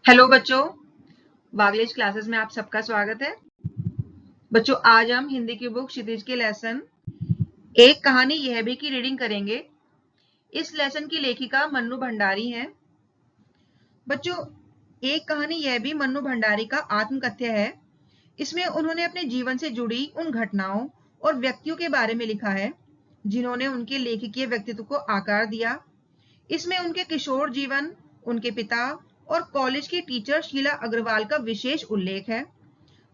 Hello बच्चों, वागलेज classes में आप सबका स्वागत है। बच्चों, आज हम हिंदी की बुक क्षितिज के लेसन एक कहानी यह भी की रीडिंग करेंगे। इस लेसन की लेखिका मन्नू भंडारी हैं। बच्चों, एक कहानी यह भी मन्नू भंडारी का आत्मकथ्य है। इसमें उन्होंने अपने जीवन से जुड़ी उन घटनाओं और व्यक्तियों के बारे में लिखा है जिन्होंने उनके लेखकीय व्यक्तित्व को आकार दिया। इसमें उनके किशोर जीवन, उनके पिता और कॉलेज की टीचर शीला अग्रवाल का विशेष उल्लेख है।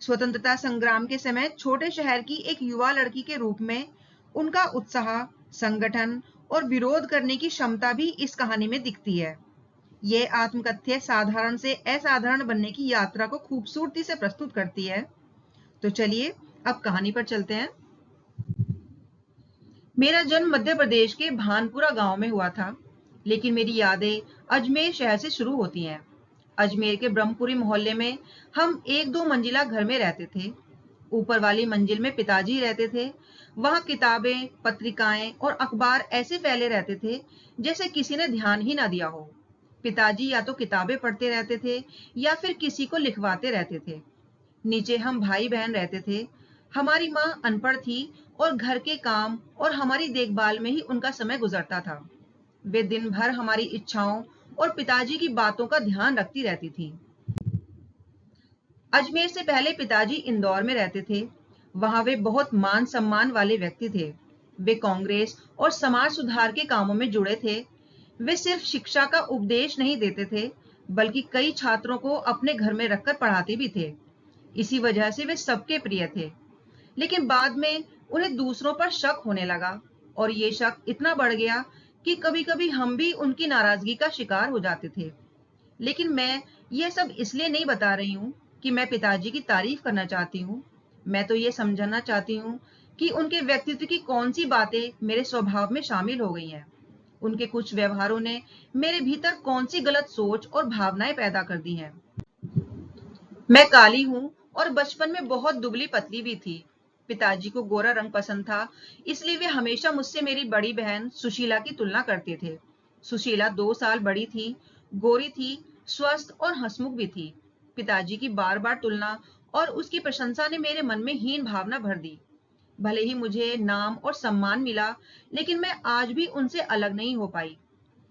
स्वतंत्रता संग्राम के समय छोटे शहर की एक युवा लड़की के रूप में उनका उत्साह, संगठन और विरोध करने की क्षमता भी इस कहानी में दिखती है। यह आत्मकथ्य साधारण से असाधारण बनने की यात्रा को खूबसूरती से प्रस्तुत करती है। तो चलिए अब कहानी पर चलते हैं। मेरा जन्म मध्य प्रदेश के भानपुरा गांव में हुआ था, लेकिन मेरी यादें अजमेर शहर से शुरू होती हैं। अजमेर के ब्रह्मपुरी मोहल्ले में हम एक दो मंजिला घर में रहते थे। ऊपर वाली मंजिल में पिताजी रहते थे। वहां किताबें, पत्रिकाएं और अखबार ऐसे फैले रहते थे जैसे किसी ने ध्यान ही ना दिया हो। पिताजी या तो किताबें पढ़ते रहते थे या फिर किसी को लिखवाते रहते थे। नीचे हम भाई बहन रहते थे। हमारी माँ अनपढ़ थी और घर के काम और हमारी देखभाल में ही उनका समय गुजरता था। वे दिन भर हमारी इच्छाओं और पिताजी की बातों का ध्यान रखती रहती थी। अजमेर से पहले पिताजी इंदौर में रहते थे। वहां वे बहुत मान सम्मान वाले व्यक्ति थे। वे कांग्रेस और समाज सुधार के कामों में जुड़े थे। वे सिर्फ शिक्षा का उपदेश नहीं देते थे, बल्कि कई छात्रों को अपने घर में रखकर पढ़ाते भी थे। इसी वजह से वे सबके प्रिय थे। लेकिन बाद में उन्हें दूसरों पर शक होने लगा, और ये शक इतना बढ़ गया कि कभी-कभी हम भी उनकी नाराजगी का शिकार हो जाते थे। लेकिन मैं ये सब इसलिए नहीं बता रही हूँ कि मैं पिताजी की तारीफ करना चाहती हूँ। मैं तो ये समझना चाहती हूँ कि उनके व्यक्तित्व की कौन सी बातें मेरे स्वभाव में शामिल हो गई हैं। उनके कुछ व्यवहारों ने मेरे भीतर कौन सी गलत सोच और भावनाएं पैदा कर दी हैं। मैं काली हूँ और बचपन में बहुत दुबली पतली भी थी। पिताजी को गोरा रंग पसंद था, इसलिए वे हमेशा मुझसे मेरी बड़ी बहन सुशीला की तुलना करते थे। सुशीला 2 साल बड़ी थी, गोरी थी, स्वस्थ और हंसमुख भी थी। पिताजी की बार बार तुलना और उसकी प्रशंसा ने मेरे मन में हीन भावना भर दी। भले ही मुझे नाम और सम्मान मिला, लेकिन मैं आज भी उनसे अलग नहीं हो पाई।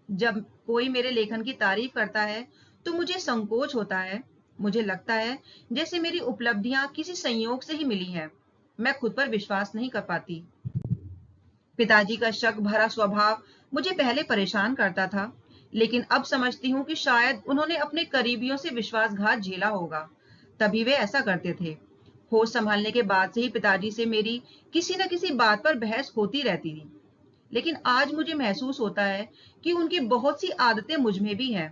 जब कोई मेरे लेखन की तारीफ करता है तो मुझे संकोच होता है। मुझे लगता है जैसे मेरी उपलब्धियां किसी संयोग से ही मिली हैं। मैं खुद पर विश्वास नहीं कर पाती। पिताजी का शक भरा स्वभाव मुझे पहले परेशान करता था, लेकिन अब समझती हूँ कि शायद उन्होंने अपने करीबियों से विश्वासघात झेला होगा, तभी वे ऐसा करते थे। होश संभालने के बाद से ही पिताजी से मेरी किसी न किसी बात पर बहस होती रहती थी। लेकिन आज मुझे महसूस होता है कि उनकी बहुत सी आदतें मुझ में भी हैं।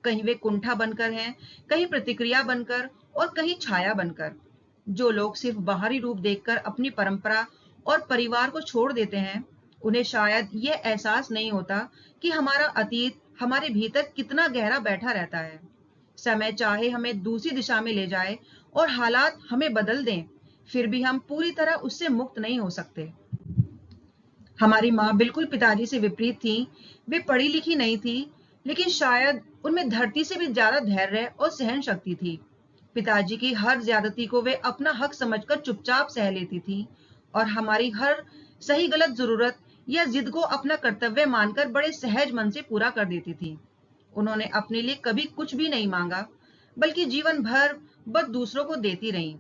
कहीं वे कुंठा बनकर हैं, कहीं प्रतिक्रिया बनकर और कहीं छाया बनकर। जो लोग सिर्फ बाहरी रूप देखकर अपनी परंपरा और परिवार को छोड़ देते हैं, उन्हें शायद यह एहसास नहीं होता कि हमारा अतीत हमारे भीतर कितना गहरा बैठा रहता है। समय चाहे हमें दूसरी दिशा में ले जाए और हालात हमें बदल दें, फिर भी हम पूरी तरह उससे मुक्त नहीं हो सकते। हमारी माँ बिल्कुल पिताजी से विपरीत थी। वे पढ़ी लिखी नहीं थी, लेकिन शायद उनमें धरती से भी ज्यादा धैर्य और सहन शक्ति थी। पिताजी की हर ज्यादती को वे अपना हक समझकर चुपचाप सह लेती थी, और हमारी हर सही गलत जरूरत या जिद को अपना कर्तव्य मानकर बड़े सहज मन से पूरा कर देती थी। उन्होंने अपने लिए कभी कुछ भी नहीं मांगा, बल्कि जीवन भर बस दूसरों को देती रहीं।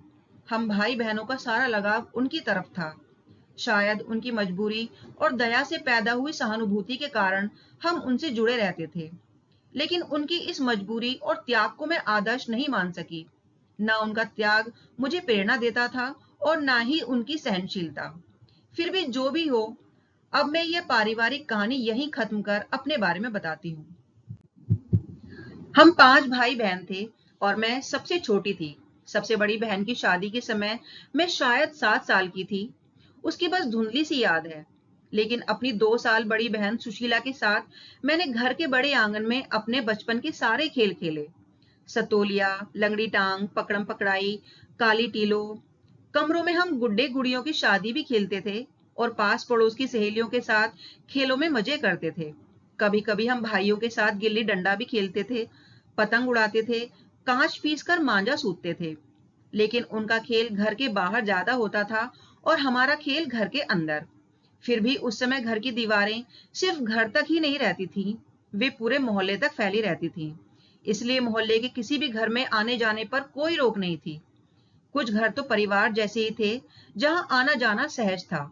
हम भाई बहनों का सारा लगाव उनकी तरफ था। शायद उनकी मजबूरी और दया से पैदा हुई सहानुभूति के कारण हम उनसे जुड़े रहते थे। लेकिन उनकी इस मजबूरी और त्याग को मैं आदर्श नहीं मान सकी। ना उनका त्याग मुझे प्रेरणा देता था और ना ही उनकी सहनशीलता। फिर भी जो भी हो, अब मैं यह पारिवारिक कहानी यहीं खत्म कर अपने बारे में बताती हूँ। हम 5 भाई बहन थे और मैं सबसे छोटी थी। सबसे बड़ी बहन की शादी के समय मैं शायद 7 साल की थी। उसकी बस धुंधली सी याद है। लेकिन अपनी 2 साल बड़ी बहन सुशीला के साथ मैंने घर के बड़े आंगन में अपने बचपन के सारे खेल खेले। सतोलिया, लंगड़ी टांग, पकड़म पकड़ाई, काली टीलो। कमरों में हम गुड्डे गुड़ियों की शादी भी खेलते थे और पास पड़ोस की सहेलियों के साथ खेलों में मजे करते थे। कभी कभी हम भाइयों के साथ गिल्ली डंडा भी खेलते थे। पतंग उड़ाते थे, कांच पीसकर मांझा सूतते थे। लेकिन उनका खेल घर के बाहर ज्यादा होता था और हमारा खेल घर के अंदर। फिर भी उस समय घर की दीवारें सिर्फ घर तक ही नहीं रहती थीं, वे पूरे मोहल्ले तक फैली रहती थीं। इसलिए मोहल्ले के किसी भी घर में आने जाने पर कोई रोक नहीं थी। कुछ घर तो परिवार जैसे ही थे, जहां आना जाना सहज था।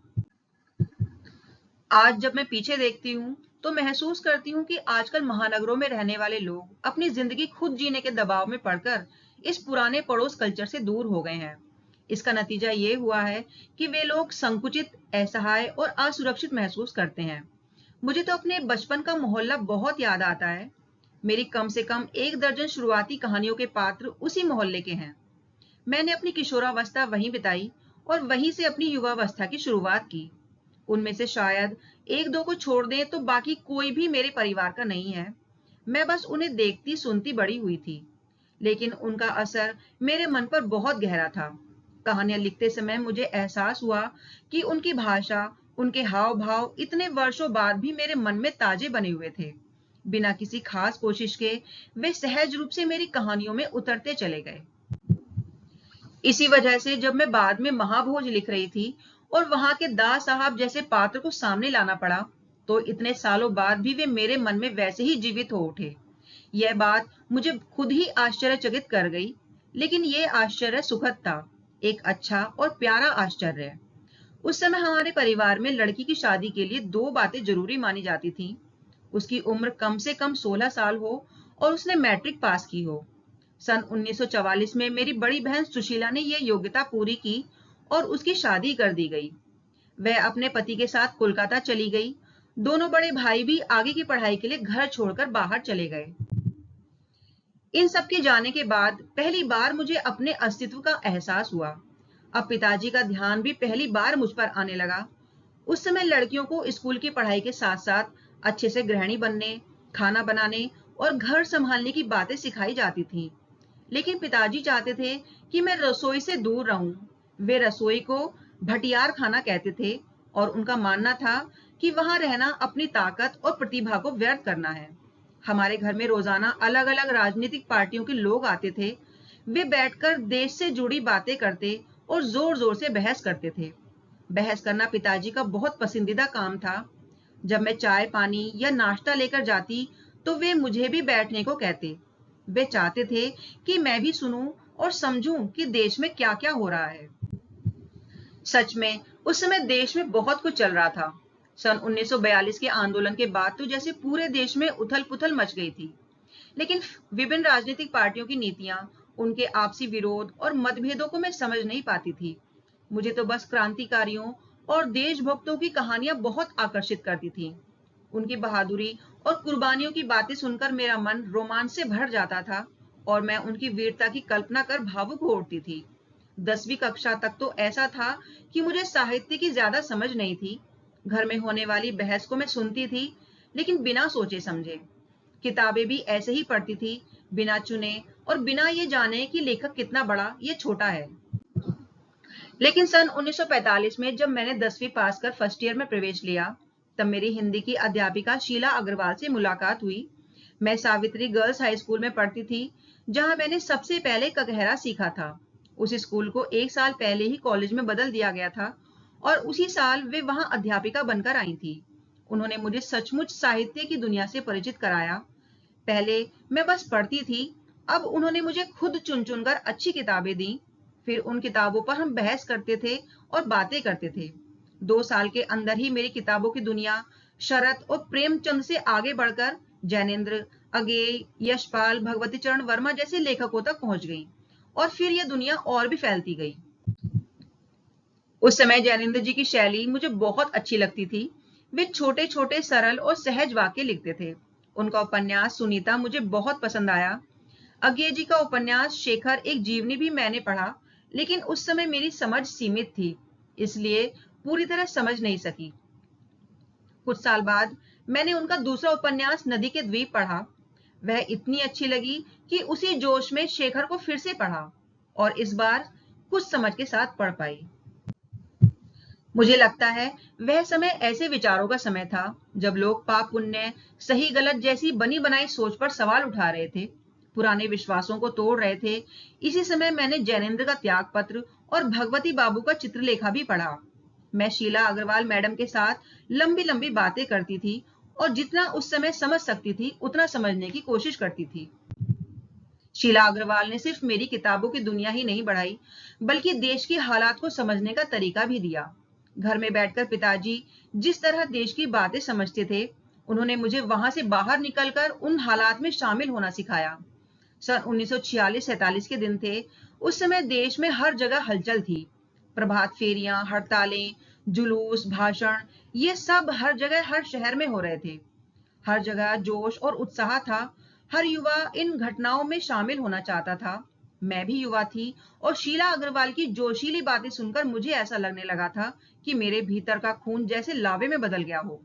आज जब मैं पीछे देखती हूँ तो महसूस करती हूँ कि आजकल महानगरों में रहने वाले लोग अपनी जिंदगी खुद जीने के दबाव में पड़कर इस पुराने पड़ोस कल्चर से दूर हो गए हैं। इसका नतीजा ये हुआ है कि वे लोग संकुचित, असहाय और असुरक्षित महसूस करते हैं। मुझे तो अपने बचपन का मोहल्ला बहुत याद आता है। मेरी कम से कम 1 दर्जन शुरुआती कहानियों के पात्र उसी मोहल्ले के हैं। मैंने अपनी किशोरावस्था वहीं बिताई और वहीं से अपनी युवावस्था की शुरुआत की। उनमें से शायद 1-2 को छोड़ दें तो बाकी कोई भी मेरे परिवार का नहीं है। मैं बस उन्हें देखती सुनती बड़ी हुई थी, लेकिन उनका असर मेरे मन पर बहुत गहरा था। कहानियां लिखते समय मुझे एहसास हुआ कि उनकी भाषा, उनके हाव भाव इतने वर्षों बाद भी मेरे मन में ताजे बने हुए थे। बिना किसी खास कोशिश के वे सहज रूप से मेरी कहानियों में उतरते चले गए। इसी वजह से जब मैं बाद में महाभोज लिख रही थी और वहां के दास साहब जैसे पात्र को सामने लाना पड़ा, तो इतने सालों बाद भी वे मेरे मन में वैसे ही जीवित हो उठे। यह बात मुझे खुद ही आश्चर्यचकित कर गई, लेकिन यह आश्चर्य सुखद था, एक अच्छा और प्यारा आश्चर्य। उस समय हमारे परिवार में लड़की की शादी के लिए 2 बातें जरूरी मानी जाती थीं। उसकी उम्र कम से कम 16 साल हो और उसने मैट्रिक पास की हो। सन 1944 में मेरी बड़ी बहन सुशीला ने यह योग्यता पूरी की और उसकी शादी कर दी गई। वह अपने पति के साथ कोलकाता चली गई। दोनों बड़े भाई भी आगे की पढ़ाई के लिए घर छोड़कर बाहर चले गए। इन सब के जाने के बाद पहली बार मुझे अपने अस्तित्व का एहसास हुआ। अब पिताजी का ध्यान भी पहली बार मुझ पर आने लगा। उस समय लड़कियों को स्कूल की पढ़ाई के साथ साथ अच्छे से गृहिणी बनने, खाना बनाने और घर संभालने की बातें सिखाई जाती थीं। लेकिन पिताजी चाहते थे कि मैं रसोई से दूर रहूं। वे रसोई को भटियार खाना कहते थे और उनका मानना था कि वहां रहना अपनी ताकत और प्रतिभा को व्यर्थ करना है। हमारे घर में रोजाना अलग अलग राजनीतिक पार्टियों के लोग आते थे। वे बैठकर देश से जुड़ी बातें करते और जोर जोर से बहस करते थे। बहस करना पिताजी का बहुत पसंदीदा काम था। जब मैं चाय पानी या नाश्ता लेकर जाती तो वे मुझे भी बैठने को कहते। वे चाहते थे कि मैं भी सुनूं और समझूं कि देश में क्या क्या हो रहा है। सच में उस समय देश में बहुत कुछ चल रहा था। सन 1942 के आंदोलन के बाद तो जैसे पूरे देश में उथल पुथल मच गई थी। लेकिन विभिन्न राजनीतिक पार्टियों की नीतियां, उनके आपसी विरोध और मतभेदों को मैं समझ नहीं पाती थी। मुझे तो बस क्रांतिकारियों और देशभक्तों की कहानियां बहुत आकर्षित करती थीं। उनकी बहादुरी और कुर्बानियों की बातें सुनकर मेरा मन रोमांच से भर जाता था और मैं उनकी वीरता की कल्पना कर भावुक हो उठती थी। 10वीं कक्षा तक तो ऐसा था कि मुझे साहित्य की ज्यादा समझ नहीं थी। घर में होने वाली बहस को मैं सुनती थी, लेकिन बिना सोचे समझे। किताबें भी ऐसे ही पढ़ती थी, बिना चुने और बिना ये जाने कि लेखक कितना बड़ा या छोटा है। लेकिन सन 1945 में जब मैंने 10वीं पास कर फर्स्ट ईयर में प्रवेश लिया, तब मेरी हिंदी की अध्यापिका शीला अग्रवाल से मुलाकात हुई। मैं सावित्री गर्ल्स हाई स्कूल में पढ़ती थी, जहां मैंने सबसे पहले ककहरा सीखा था। उस स्कूल को 1 साल पहले ही कॉलेज में बदल दिया गया था और उसी साल वे वहां अध्यापिका बनकर आई थी। उन्होंने मुझे सचमुच साहित्य की दुनिया से परिचित कराया। पहले मैं बस पढ़ती थी, अब उन्होंने मुझे खुद चुन चुनकर अच्छी किताबें दी। फिर उन किताबों पर हम बहस करते थे और बातें करते थे। 2 साल के अंदर ही मेरी किताबों की दुनिया शरत और प्रेमचंद से आगे बढ़कर जैनेन्द्र, अगेय, यशपाल, भगवती चरण वर्मा जैसे लेखकों तक पहुंच गई और फिर यह दुनिया और भी फैलती गई। उस समय जैनेन्द्र जी की शैली मुझे बहुत अच्छी लगती थी। वे छोटे छोटे सरल और सहज वाक्य लिखते थे। उनका उपन्यास सुनीता मुझे बहुत पसंद आया। अज्ञे जी का उपन्यास शेखर एक जीवनी भी मैंने पढ़ा, लेकिन उस समय मेरी समझ सीमित थी, इसलिए पूरी तरह समझ नहीं सकी। कुछ साल बाद मैंने उनका दूसरा उपन्यास नदी के द्वीप पढ़ा। वह इतनी अच्छी लगी कि उसी जोश में शेखर को फिर से पढ़ा और इस बार कुछ समझ के साथ पढ़ पाई। मुझे लगता है वह समय ऐसे विचारों का समय था जब लोग पाप पुण्य, सही गलत जैसी बनी बनाई सोच पर सवाल उठा रहे थे। पुराने विश्वासों को तोड़ रहे थे। इसी समय मैंने जैनेन्द्र का त्याग पत्र और भगवती बाबू का चित्रलेखा भी पढ़ा। मैं शीला अग्रवाल मैडम के साथ लंबी लंबी बातें करती थी और जितना उस समय समझ सकती थी उतना समझने की कोशिश करती थी। शीला अग्रवाल ने सिर्फ मेरी किताबों की दुनिया ही नहीं बढ़ाई, बल्कि देश के हालात को समझने का तरीका भी दिया। घर में बैठकर पिताजी जिस तरह देश की बातें समझते थे, उन्होंने मुझे वहां से बाहर निकलकर उन हालात में शामिल होना सिखाया। सन 1946-47 के दिन थे। उस समय देश में हर जगह हलचल थी। प्रभात फेरियां, हड़तालें, जुलूस, भाषण, ये सब हर जगह हर शहर में हो रहे थे। हर जगह जोश और उत्साह था। हर युवा इन घटनाओं में शामिल होना चाहता था। मैं भी युवा थी और शीला अग्रवाल की जोशीली बातें सुनकर मुझे ऐसा लगने लगा था कि मेरे भीतर का खून जैसे लावे में बदल गया हो।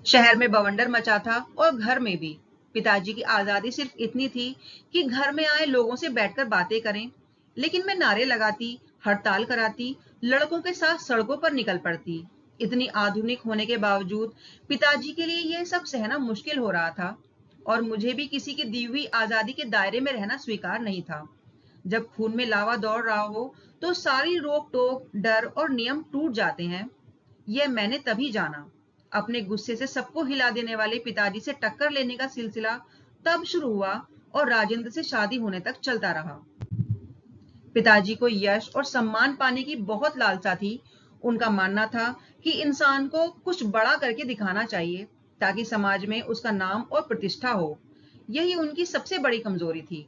शहर में बवंडर मचा था और घर में भी। पिताजी की आजादी सिर्फ इतनी थी कि घर में आए लोगों से बैठकर बातें करें, लेकिन मैं नारे लगाती, हड़ताल कराती, लड़कों के साथ सड़कों पर निकल पड़ती। इतनी आधुनिक होने के बावजूद पिताजी के लिए यह सब सहना मुश्किल हो रहा था और मुझे भी किसी की दी हुई आजादी के दायरे में रहना स्वीकार नहीं था। जब खून में लावा दौड़ रहा हो तो सारी रोक टोक, डर और नियम टूट जाते हैं। यह मैंने तभी जाना। अपने गुस्से से सबको हिला देने वाले पिताजी से टक्कर लेने का सिलसिला तब शुरू हुआ और राजेंद्र से शादी होने तक चलता रहा। पिताजी को यश और सम्मान पाने की बहुत लालसा थी। उनका मानना था कि इंसान को कुछ बड़ा करके दिखाना चाहिए ताकि समाज में उसका नाम और प्रतिष्ठा हो। यही उनकी सबसे बड़ी कमजोरी थी।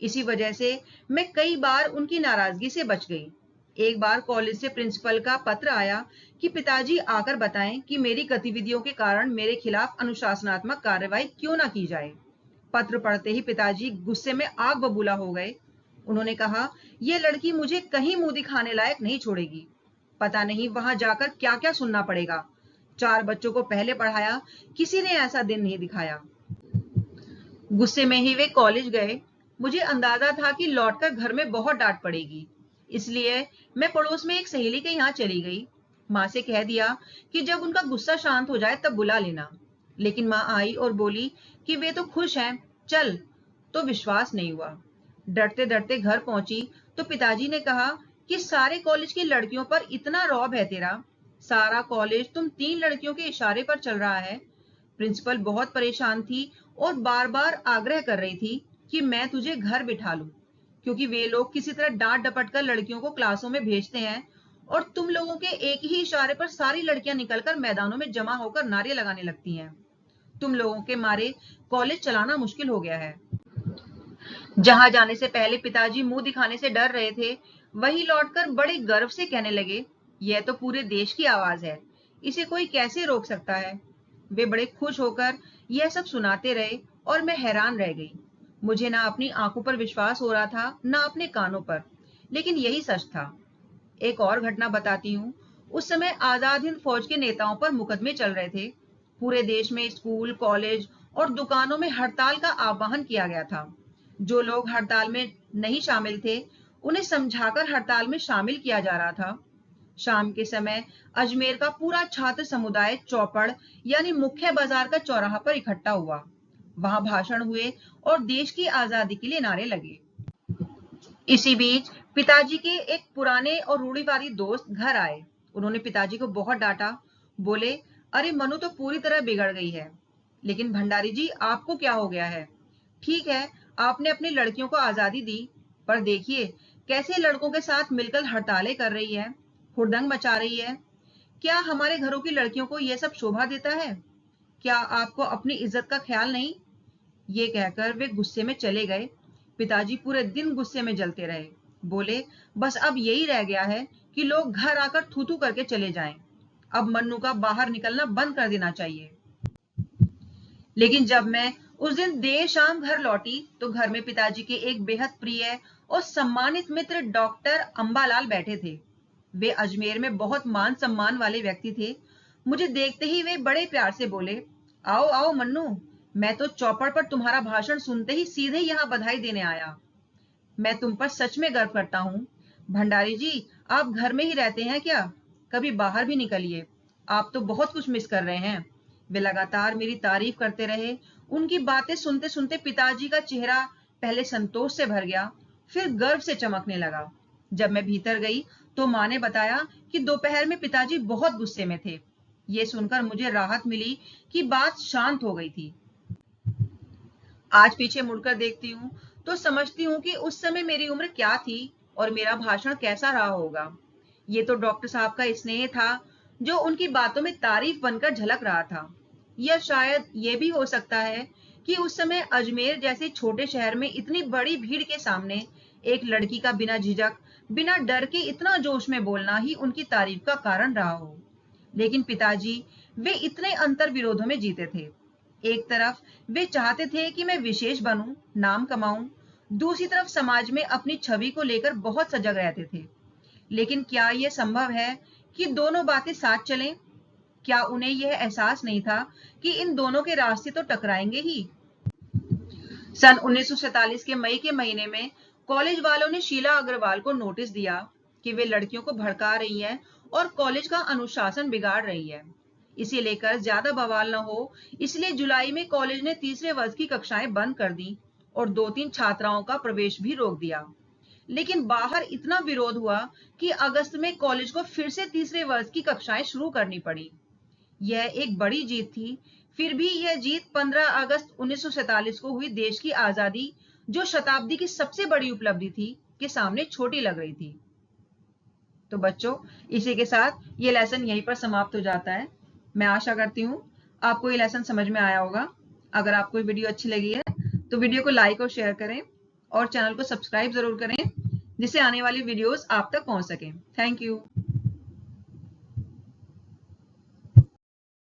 इसी वजह से मैं कई बार उनकी नाराजगी से बच गई। एक बार कॉलेज से प्रिंसिपल का पत्र आया कि पिताजी आकर बताएं कि मेरी गतिविधियों के कारण मेरे खिलाफ अनुशासनात्मक कार्रवाई क्यों ना की जाए। पत्र पढ़ते ही पिताजी गुस्से में आग बबूला हो गए। उन्होंने कहा, यह लड़की मुझे कहीं मुंह दिखाने लायक नहीं छोड़ेगी। पता नहीं वहां जाकर क्या क्या सुनना पड़ेगा। 4 बच्चों को पहले पढ़ाया, किसी ने ऐसा दिन नहीं दिखाया। गुस्से में ही वे कॉलेज गए। मुझे अंदाजा था कि लौटकर घर में बहुत डांट पड़ेगी, इसलिए मैं पड़ोस में एक सहेली के यहाँ चली गई। माँ से कह दिया कि जब उनका गुस्सा शांत हो जाए तब बुला लेना। लेकिन माँ आई और बोली कि वे तो खुश हैं, चल। तो विश्वास नहीं हुआ। डरते डरते घर पहुंची तो पिताजी ने कहा कि सारे कॉलेज की लड़कियों पर इतना रौब है तेरा, सारा कॉलेज तुम 3 लड़कियों के इशारे पर चल रहा है। प्रिंसिपल बहुत परेशान थी और बार बार आग्रह कर रही थी कि मैं तुझे घर बिठा लूं, क्योंकि वे लोग किसी तरह डांट डपट कर लड़कियों को क्लासों में भेजते हैं और तुम लोगों के एक ही इशारे पर सारी लड़कियां निकलकर मैदानों में जमा होकर नारे लगाने लगती हैं। तुम लोगों के मारे कॉलेज चलाना मुश्किल हो गया है। जहां जाने से पहले पिताजी मुंह दिखाने से डर रहे थे, वही लौटकर बड़े गर्व से कहने लगे, यह तो पूरे देश की आवाज है, इसे कोई कैसे रोक सकता है। वे बड़े खुश होकर यह सब सुनाते रहे और मैं हैरान रह गई। मुझे ना अपनी आंखों पर विश्वास हो रहा था, ना अपने कानों पर, लेकिन यही सच था। एक और घटना बताती हूँ। उस समय आजाद हिंद फौज के नेताओं पर मुकदमे चल रहे थे। पूरे देश में स्कूल, कॉलेज और दुकानों में हड़ताल का आह्वान किया गया था। जो लोग हड़ताल में नहीं शामिल थे, उन्हें समझाकर हड़ताल में शामिल किया जा रहा था। शाम के समय अजमेर का पूरा छात्र समुदाय चौपड़ यानी मुख्य बाजार का चौराहा पर इकट्ठा हुआ। वहां भाषण हुए और देश की आजादी के लिए नारे लगे। इसी बीच पिताजी के एक पुराने और रूढ़िवादी दोस्त घर आए। उन्होंने पिताजी को बहुत डांटा। बोले, अरे मनु तो पूरी तरह बिगड़ गई है। लेकिन भंडारी जी, आपको क्या हो गया है? ठीक है, आपने अपनी लड़कियों को आजादी दी, पर देखिए कैसे लड़कों के साथ मिलकर हड़तालें कर रही है, हुड़दंग मचा रही है। क्या हमारे घरों की लड़कियों को यह सब शोभा देता है? क्या आपको अपनी इज्जत का ख्याल नहीं? ये कहकर वे गुस्से में चले गए। पिताजी पूरे दिन गुस्से में जलते रहे। बोले, बस अब यही रह गया है कि लोग घर आकर थू थू करके चले जाएं। अब मन्नू का बाहर निकलना बंद कर देना चाहिए। लेकिन जब मैं उस दिन देर शाम घर लौटी तो घर में पिताजी के एक बेहद प्रिय और सम्मानित मित्र डॉक्टर अंबालाल बैठे थे। वे अजमेर में बहुत मान सम्मान वाले व्यक्ति थे। मुझे देखते ही वे बड़े प्यार से बोले, आओ आओ मन्नू, मैं तो चौपड़ पर तुम्हारा भाषण सुनते ही सीधे यहाँ बधाई देने आया। मैं तुम पर सच में गर्व करता हूँ। भंडारी जी, आप घर में ही रहते हैं क्या? कभी बाहर भी निकलिए, आप तो बहुत कुछ मिस कर रहे हैं। वे लगातार मेरी तारीफ करते रहे उनकी बातें सुनते सुनते पिताजी का चेहरा पहले संतोष से भर गया, फिर गर्व से चमकने लगा। जब मैं भीतर गई तो माँ ने बताया कि दोपहर में पिताजी बहुत गुस्से में थे। ये सुनकर मुझे राहत मिली कि बात शांत हो गई थी। आज पीछे मुड़कर देखती हूँ तो समझती हूँ कि उस समय मेरी उम्र क्या थी और मेरा भाषण कैसा रहा होगा। ये तो डॉक्टर साहब का स्नेह था जो उनकी बातों में तारीफ बनकर झलक रहा था। या शायद ये भी हो सकता है कि उस समय अजमेर जैसे छोटे शहर में इतनी बड़ी भीड़ के सामने एक लड़की का बिना झिझक, बिना डर के इतना जोश में बोलना ही उनकी तारीफ का कारण रहा हो। लेकिन पिताजी, वे इतने अंतर विरोधों में जीते थे। एक तरफ वे चाहते थे कि मैं विशेष बनूं, नाम कमाऊं, दूसरी तरफ समाज में अपनी छवि को लेकर बहुत सजग रहते थे। लेकिन क्या यह संभव है कि दोनों बातें साथ चलें? क्या उन्हें यह एहसास नहीं था कि इन दोनों के रास्ते तो टकराएंगे ही? सन 1947 के मई के महीने में कॉलेज वालों ने शीला अग्रवाल को नोटिस दिया कि वे लड़कियों को भड़का रही है और कॉलेज का अनुशासन बिगाड़ रही है। इसे लेकर ज्यादा बवाल न हो, इसलिए जुलाई में कॉलेज ने तीसरे वर्ष की कक्षाएं बंद कर दी और 2-3 छात्राओं का प्रवेश भी रोक दिया। लेकिन बाहर इतना विरोध हुआ कि अगस्त में कॉलेज को फिर से तीसरे वर्ष की कक्षाएं शुरू करनी पड़ी। यह एक बड़ी जीत थी। फिर भी यह जीत 15 अगस्त 1947 को हुई देश की आजादी, जो शताब्दी की सबसे बड़ी उपलब्धि थी, के सामने छोटी लग रही थी। तो बच्चों, इसी के साथ ये लेसन यहीं पर समाप्त हो जाता है। मैं आशा करती हूँ आपको ये लेसन समझ में आया होगा। अगर आपको ये वीडियो अच्छी लगी है तो वीडियो को लाइक और शेयर करें और चैनल को सब्सक्राइब जरूर करें, जिससे आने वाली वीडियोस आप तक पहुंच सकें। Thank you.